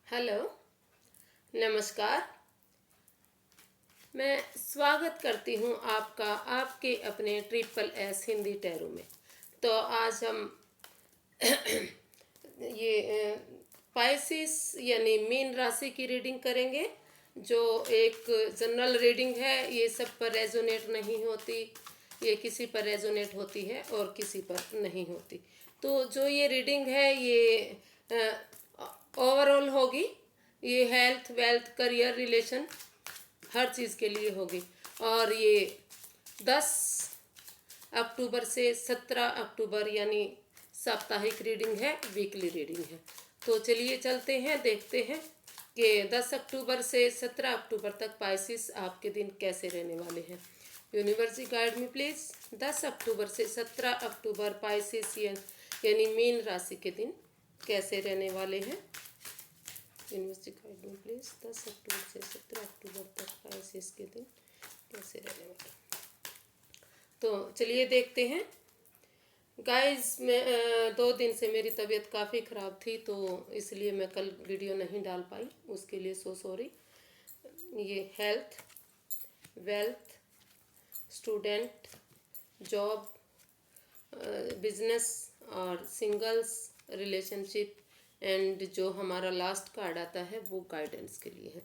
Hello, नमस्कार। मैं स्वागत करती हूँ आपका आपके अपने ट्रिपल एस हिंदी टैरो में। तो आज हम ये पाइसिस यानी मीन राशि की रीडिंग करेंगे, जो एक जनरल रीडिंग है। ये सब पर रेजोनेट नहीं होती, ये किसी पर रेजोनेट होती है और किसी पर नहीं होती। तो जो ये रीडिंग है ये ओवरऑल होगी। ये हेल्थ, वेल्थ, करियर, रिलेशन, हर चीज़ के लिए होगी। और ये 10 अक्टूबर से 17 अक्टूबर यानी साप्ताहिक रीडिंग है, वीकली रीडिंग है। तो चलिए चलते हैं, देखते हैं कि 10 अक्टूबर से 17 अक्टूबर तक पाइसिस आपके दिन कैसे रहने वाले हैं। Universe guide me please. 10 अक्टूबर से 17 अक्टूबर पाइसिस यानी मीन राशि के दिन कैसे रहने वाले हैं। यूनिवर्सिटी गाइड में प्लीज़। 10 अक्टूबर से 17 अक्टूबर तक पाइसिस के दिन कैसे रहने वाले। तो चलिए देखते हैं। गाइस, मैं 2 दिन से मेरी तबीयत काफ़ी ख़राब थी, तो इसलिए मैं कल वीडियो नहीं डाल पाई, उसके लिए सो सॉरी। ये health, wealth, student, job, business और सिंगल्स, रिलेशनशिप एंड जो हमारा लास्ट कार्ड आता है वो गाइडेंस के लिए है।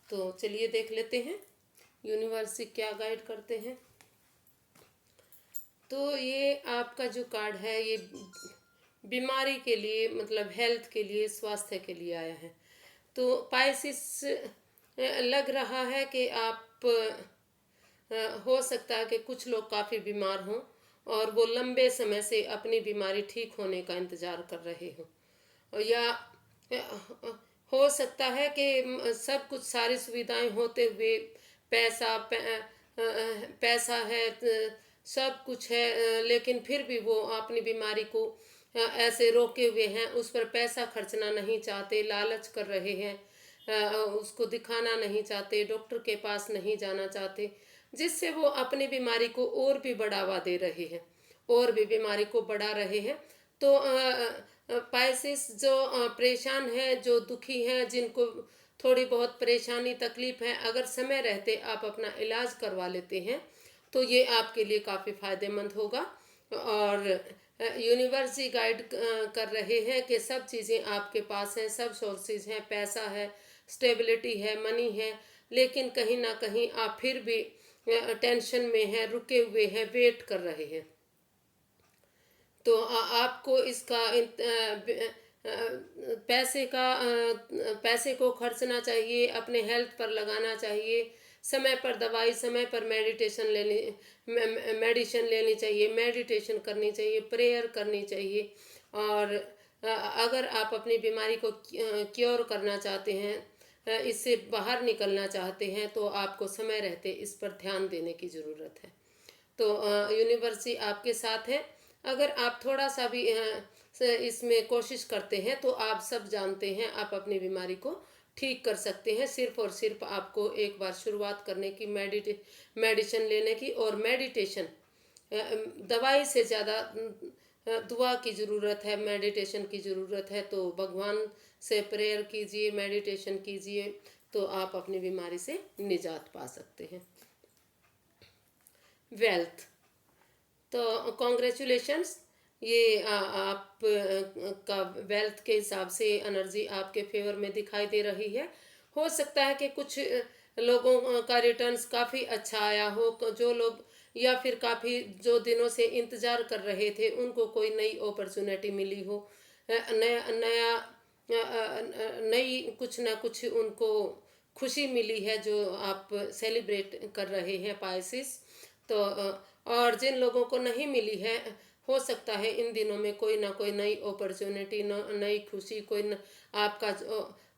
तो चलिए देख लेते हैं यूनिवर्स क्या गाइड करते हैं। तो ये आपका जो कार्ड है ये बीमारी के लिए, मतलब हेल्थ के लिए, स्वास्थ्य के लिए आया है। तो पाइसिस लग रहा है कि आप हो सकता है कि कुछ लोग काफ़ी बीमार हों और वो लंबे समय से अपनी बीमारी ठीक होने का इंतज़ार कर रहे हों, या हो सकता है कि सब कुछ सारी सुविधाएं होते हुए पैसा है, सब कुछ है, लेकिन फिर भी वो अपनी बीमारी को ऐसे रोके हुए हैं, उस पर पैसा खर्चना नहीं चाहते, लालच कर रहे हैं, उसको दिखाना नहीं चाहते, डॉक्टर के पास नहीं जाना चाहते, जिससे वो अपनी बीमारी को और भी बढ़ावा दे रहे हैं, और भी बीमारी को बढ़ा रहे हैं। तो पाइसिस जो परेशान है, जो दुखी हैं, जिनको थोड़ी बहुत परेशानी तकलीफ है, अगर समय रहते आप अपना इलाज करवा लेते हैं तो ये आपके लिए काफ़ी फ़ायदेमंद होगा। और यूनिवर्स ही गाइड कर रहे हैं कि सब चीज़ें आपके पास हैं, सब सोर्सेज हैं, पैसा है, स्टेबिलिटी है, मनी है, लेकिन कहीं ना कहीं आप फिर भी टेंशन में हैं, रुके हुए हैं, वेट कर रहे हैं। तो आपको इसका पैसे को खर्चना चाहिए, अपने हेल्थ पर लगाना चाहिए, समय पर दवाई, समय पर मेडिसिन लेनी चाहिए, मेडिटेशन करनी चाहिए, प्रेयर करनी चाहिए। और अगर आप अपनी बीमारी को क्योर करना चाहते हैं, इससे बाहर निकलना चाहते हैं, तो आपको समय रहते इस पर ध्यान देने की ज़रूरत है। तो यूनिवर्सिटी आपके साथ है। अगर आप थोड़ा सा भी इसमें कोशिश करते हैं तो आप सब जानते हैं आप अपनी बीमारी को ठीक कर सकते हैं। सिर्फ और सिर्फ आपको एक बार शुरुआत करने की, मेडिसिन लेने की, और मेडिटेशन, दवाई से ज़्यादा दुआ की ज़रूरत है, मेडिटेशन की ज़रूरत है। तो भगवान से प्रेयर कीजिए, मेडिटेशन कीजिए, तो आप अपनी बीमारी से निजात पा सकते हैं। वेल्थ, तो कॉन्ग्रेचुलेशंस। ये आप का वेल्थ के हिसाब से एनर्जी आपके फेवर में दिखाई दे रही है। हो सकता है कि कुछ लोगों का रिटर्न्स काफ़ी अच्छा आया हो, जो लोग या फिर काफ़ी जो दिनों से इंतज़ार कर रहे थे उनको कोई नई अपॉर्चुनिटी मिली हो, नया नया नई कुछ ना कुछ उनको खुशी मिली है, जो आप सेलिब्रेट कर रहे हैं पाइसिस। तो और जिन लोगों को नहीं मिली है, हो सकता है इन दिनों में कोई ना कोई नई अपॉर्चुनिटी, नई खुशी, आपका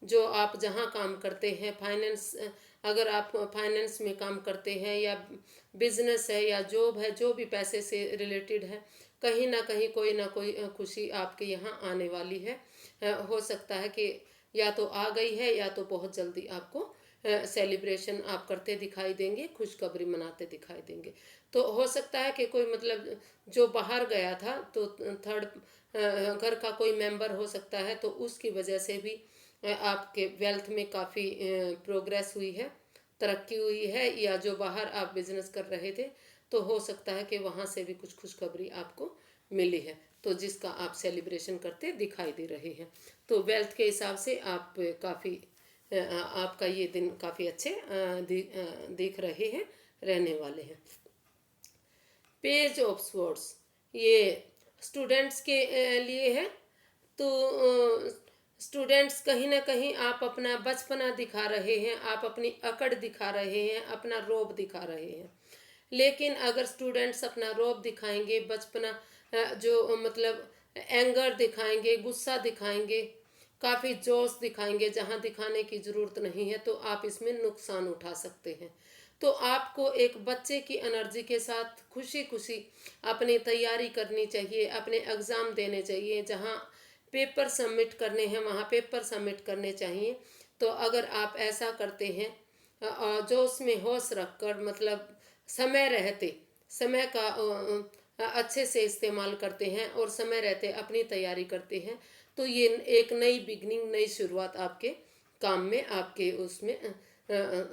जो आप जहाँ काम करते हैं, फाइनेंस, अगर आप फाइनेंस में काम करते हैं, या बिजनेस है, या जॉब है, जो भी पैसे से रिलेटेड है, कहीं ना कोई खुशी आपके यहाँ आने वाली है। हो सकता है कि या तो आ गई है या तो बहुत जल्दी आपको सेलिब्रेशन आप करते दिखाई देंगे, खुशखबरी मनाते दिखाई देंगे। तो हो सकता है कि कोई, मतलब जो बाहर गया था, तो थर्ड घर का कोई मेंबर हो सकता है, तो उसकी वजह से भी आपके वेल्थ में काफ़ी प्रोग्रेस हुई है, तरक्की हुई है, या जो बाहर आप बिजनेस कर रहे थे तो हो सकता है कि वहाँ से भी कुछ खुशखबरी आपको मिली है, तो जिसका आप सेलिब्रेशन करते दिखाई दे रहे हैं। तो वेल्थ के हिसाब से आप काफ़ी आपका ये दिन काफ़ी अच्छे दिख रहे हैं, रहने वाले हैं। पेज ऑफ स्वर्ड्स ये स्टूडेंट्स के लिए है। तो स्टूडेंट्स कहीं ना कहीं आप अपना बचपना दिखा रहे हैं, आप अपनी अकड़ दिखा रहे हैं, अपना रौब दिखा रहे हैं। लेकिन अगर स्टूडेंट्स अपना रौब दिखाएंगे, बचपना जो मतलब एंगर दिखाएंगे, गुस्सा दिखाएंगे, काफ़ी जोश दिखाएंगे जहाँ दिखाने की ज़रूरत नहीं है, तो आप इसमें नुकसान उठा सकते हैं। तो आपको एक बच्चे की एनर्जी के साथ खुशी खुशी अपनी तैयारी करनी चाहिए, अपने एग्ज़ाम देने चाहिए, जहाँ पेपर सबमिट करने हैं वहाँ पेपर सबमिट करने चाहिए। तो अगर आप ऐसा करते हैं जो उसमें होश रखकर, मतलब समय रहते समय का अच्छे से इस्तेमाल करते हैं और समय रहते अपनी तैयारी करते हैं, तो ये एक नई बिगनिंग, नई शुरुआत आपके काम में, आपके उसमें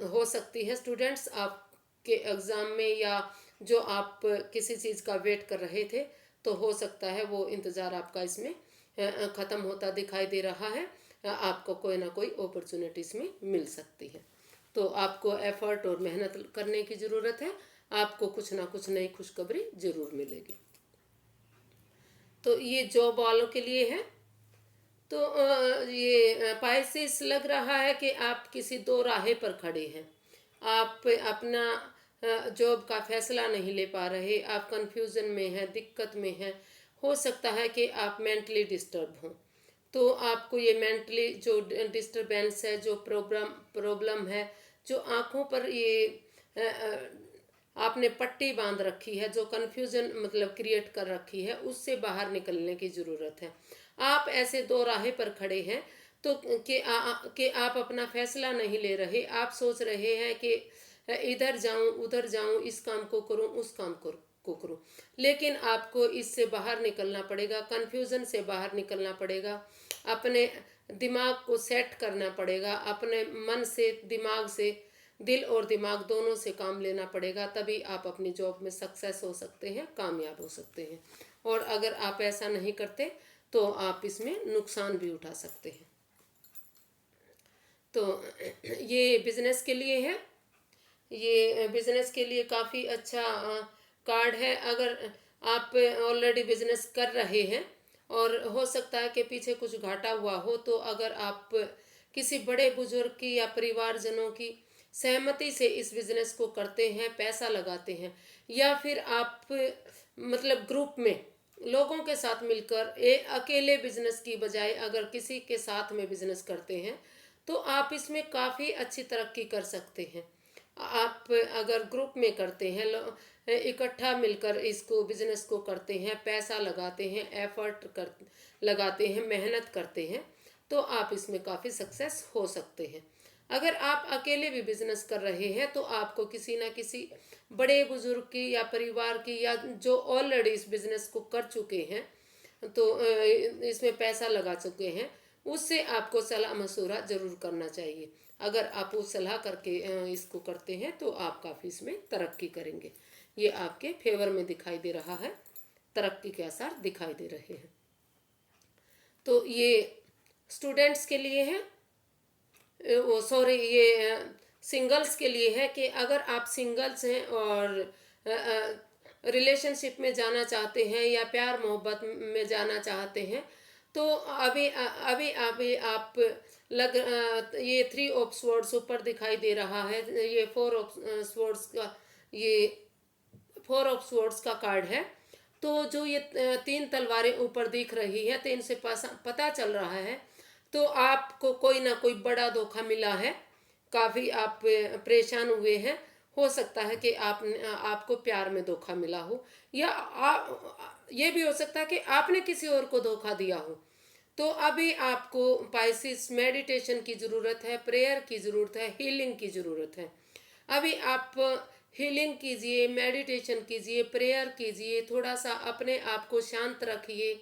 हो सकती है। स्टूडेंट्स आपके एग्ज़ाम में, या जो आप किसी चीज़ का वेट कर रहे थे, तो हो सकता है वो इंतज़ार आपका इसमें ख़त्म होता दिखाई दे रहा है। आपको कोई ना कोई अपॉर्चुनिटीज़ में मिल सकती है। तो आपको एफर्ट और मेहनत करने की ज़रूरत है, आपको कुछ ना कुछ नई खुशखबरी ज़रूर मिलेगी। तो ये जॉब वालों के लिए है। तो ये पाइसेस लग रहा है कि आप किसी दो राहे पर खड़े हैं। आप अपना जॉब का फैसला नहीं ले पा रहे, आप कंफ्यूजन में हैं, दिक्कत में हैं। हो सकता है कि आप मेंटली डिस्टर्ब हों। तो आपको ये मेंटली जो डिस्टरबेंस है, जो प्रॉब्लम है, जो आँखों पर ये आपने पट्टी बांध रखी है, जो कन्फ्यूजन मतलब क्रिएट कर रखी है, उससे बाहर निकलने की ज़रूरत है। आप ऐसे दो राहे पर खड़े हैं, तो कि आप अपना फैसला नहीं ले रहे। आप सोच रहे हैं कि इधर जाऊं, उधर जाऊं, इस काम को करूं, उस काम को करूं। लेकिन आपको इससे बाहर निकलना पड़ेगा, कन्फ्यूज़न से बाहर निकलना पड़ेगा, अपने दिमाग को सेट करना पड़ेगा, अपने मन से, दिमाग से, दिल और दिमाग दोनों से काम लेना पड़ेगा। तभी आप अपनी जॉब में सक्सेस हो सकते हैं, कामयाब हो सकते हैं। और अगर आप ऐसा नहीं करते तो आप इसमें नुकसान भी उठा सकते हैं। तो ये बिज़नेस के लिए है, ये बिज़नेस के लिए काफ़ी अच्छा कार्ड है। अगर आप ऑलरेडी बिज़नेस कर रहे हैं और हो सकता है कि पीछे कुछ घाटा हुआ हो, तो अगर आप किसी बड़े बुजुर्ग की या परिवारजनों की सहमति से इस बिज़नेस को करते हैं, पैसा लगाते हैं, या फिर आप मतलब ग्रुप में लोगों के साथ मिलकर अकेले बिजनेस की बजाय अगर किसी के साथ में बिजनेस करते हैं, तो आप इसमें काफ़ी अच्छी तरक्की कर सकते हैं। आप अगर ग्रुप में करते हैं, इकट्ठा मिलकर इसको बिजनेस को करते हैं, पैसा लगाते हैं, एफर्ट कर लगाते हैं, मेहनत करते हैं, तो आप इसमें काफ़ी सक्सेस हो सकते हैं। अगर आप अकेले भी बिजनेस कर रहे हैं, तो आपको किसी ना किसी बड़े बुजुर्ग की या परिवार की, या जो ऑलरेडी इस बिजनेस को कर चुके हैं, तो इसमें पैसा लगा चुके हैं, उससे आपको सलाह मशूरा ज़रूर करना चाहिए। अगर आप वो सलाह करके इसको करते हैं, तो आप काफ़ी इसमें तरक्की करेंगे। ये आपके फेवर में दिखाई दे रहा है, तरक्की के आसार दिखाई दे रहे हैं। तो ये स्टूडेंट्स के लिए है, वो सॉरी, ये सिंगल्स के लिए है कि अगर आप सिंगल्स हैं और रिलेशनशिप में जाना चाहते हैं या प्यार मोहब्बत में जाना चाहते हैं, तो अभी अभी अभी आप ये 3 ऑफ स्वॉर्ड्स ऊपर दिखाई दे रहा है, ये 4 ऑफ स्वॉर्ड्स का, ये 4 ऑफ स्वॉर्ड्स का कार्ड है। तो जो ये 3 तलवारें ऊपर दिख रही है, तो इनसे पता चल रहा है तो आपको कोई ना कोई बड़ा धोखा मिला है, काफ़ी आप परेशान हुए हैं। हो सकता है कि आपको प्यार में धोखा मिला हो, या ये भी हो सकता है कि आपने किसी और को धोखा दिया हो। तो अभी आपको पाइसिस मेडिटेशन की ज़रूरत है, प्रेयर की ज़रूरत है, हीलिंग की ज़रूरत है। अभी आप हीलिंग कीजिए, मेडिटेशन कीजिए, प्रेयर कीजिए, थोड़ा सा अपने आप को शांत रखिए,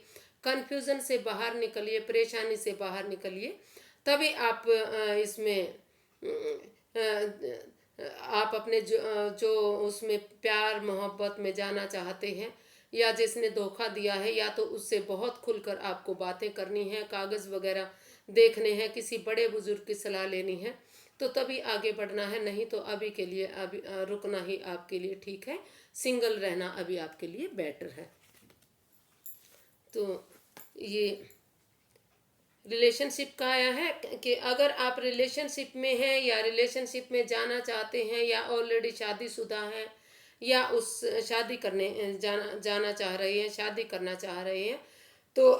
कन्फ्यूज़न से बाहर निकलिए, परेशानी से बाहर निकलिए, तभी आप इसमें आप अपने जो उसमें प्यार मोहब्बत में जाना चाहते हैं, या जिसने धोखा दिया है, या तो उससे बहुत खुलकर आपको बातें करनी है, कागज़ वगैरह देखने हैं, किसी बड़े बुजुर्ग की सलाह लेनी है, तो तभी आगे बढ़ना है। नहीं तो अभी के लिए अभी रुकना ही आपके लिए ठीक है। सिंगल रहना अभी आपके लिए बेटर है। तो ये रिलेशनशिप का आया है कि अगर आप रिलेशनशिप में हैं या रिलेशनशिप में जाना चाहते हैं, या ऑलरेडी शादीशुदा हैं, या उस शादी करने जाना चाह रहे हैं, शादी करना चाह रहे हैं, तो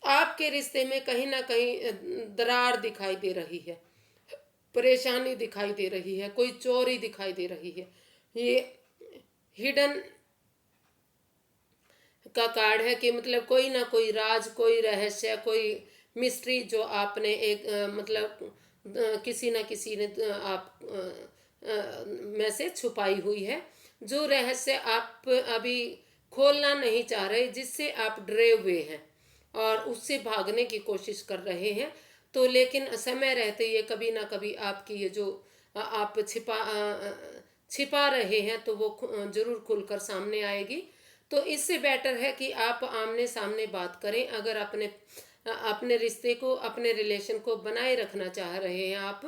आपके रिश्ते में कहीं ना कहीं दरार दिखाई दे रही है, परेशानी दिखाई दे रही है, कोई चोरी दिखाई दे रही है। ये हिडन का कार्ड है कि मतलब कोई ना कोई राज, कोई रहस्य, कोई मिस्ट्री जो आपने एक मतलब किसी न किसी ने आप में से छुपाई हुई है, जो रहस्य आप अभी खोलना नहीं चाह रहे, जिससे आप डरे हुए हैं और उससे भागने की कोशिश कर रहे हैं। तो लेकिन समय रहते ये कभी ना कभी आपकी ये जो आप छिपा रहे हैं, तो वो जरूर खुलकर सामने आएगी। तो इससे बेटर है कि आप आमने सामने बात करें। अगर अपने अपने रिश्ते को, अपने रिलेशन को बनाए रखना चाह रहे हैं आप,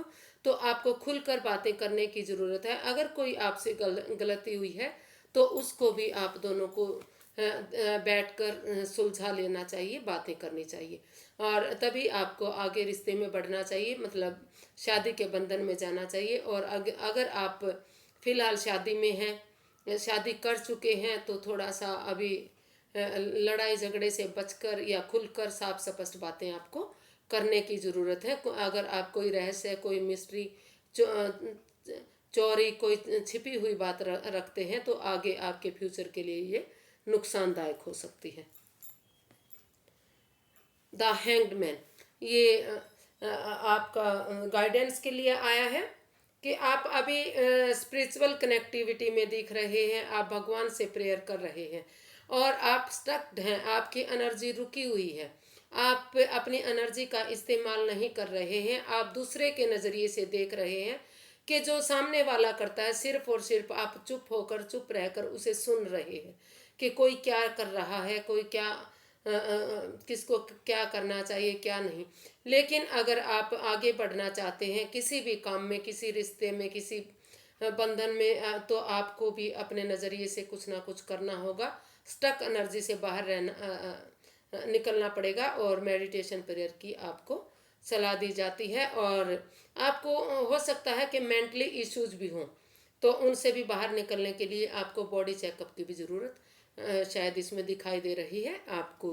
तो आपको खुलकर बातें करने की ज़रूरत है। अगर कोई आपसे गलती हुई है तो उसको भी आप दोनों को बैठकर सुलझा लेना चाहिए, बातें करनी चाहिए, और तभी आपको आगे रिश्ते में बढ़ना चाहिए, मतलब शादी के बंधन में जाना चाहिए। और अगर आप फिलहाल शादी में हैं, शादी कर चुके हैं, तो थोड़ा सा अभी लड़ाई झगड़े से बचकर या खुलकर साफ स्पष्ट बातें आपको करने की ज़रूरत है। अगर आप कोई रहस्य, कोई मिस्ट्री, चोरी, कोई छिपी हुई बात रखते हैं, तो आगे आपके फ्यूचर के लिए ये नुकसानदायक हो सकती है। द हैंग्ड मैन, ये आपका गाइडेंस के लिए आया है कि आप अभी स्पिरिचुअल कनेक्टिविटी में दिख रहे हैं, आप भगवान से प्रेयर कर रहे हैं, और आप स्टक्ड हैं, आपकी एनर्जी रुकी हुई है, आप अपनी एनर्जी का इस्तेमाल नहीं कर रहे हैं। आप दूसरे के नज़रिए से देख रहे हैं कि जो सामने वाला करता है, सिर्फ और सिर्फ आप चुप होकर, चुप रहकर उसे सुन रहे हैं कि कोई क्या कर रहा है, कोई क्या किसको क्या करना चाहिए, क्या नहीं। लेकिन अगर आप आगे बढ़ना चाहते हैं किसी भी काम में, किसी रिश्ते में, किसी बंधन में, तो आपको भी अपने नज़रिए से कुछ ना कुछ करना होगा। स्टक एनर्जी से बाहर रहना निकलना पड़ेगा, और मेडिटेशन प्रेयर की आपको सलाह दी जाती है। और आपको हो सकता है कि मेंटली इश्यूज भी हों, तो उनसे भी बाहर निकलने के लिए आपको बॉडी चेकअप की भी ज़रूरत शायद इसमें दिखाई दे रही है, आपको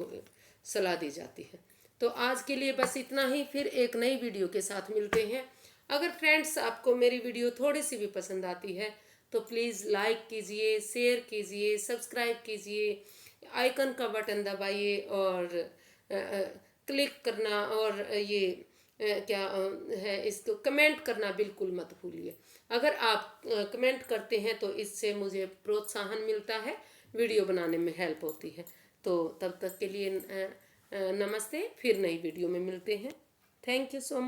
सलाह दी जाती है। तो आज के लिए बस इतना ही, फिर एक नई वीडियो के साथ मिलते हैं। अगर फ्रेंड्स आपको मेरी वीडियो थोड़ी सी भी पसंद आती है तो प्लीज़ लाइक कीजिए, शेयर कीजिए, सब्सक्राइब कीजिए, आइकन का बटन दबाइए, और क्लिक करना, और ये क्या है, इसको कमेंट करना बिल्कुल मत भूलिए। अगर आप कमेंट करते हैं तो इससे मुझे प्रोत्साहन मिलता है, वीडियो बनाने में हेल्प होती है। तो तब तक के लिए नमस्ते, फिर नई वीडियो में मिलते हैं। Thank you so much.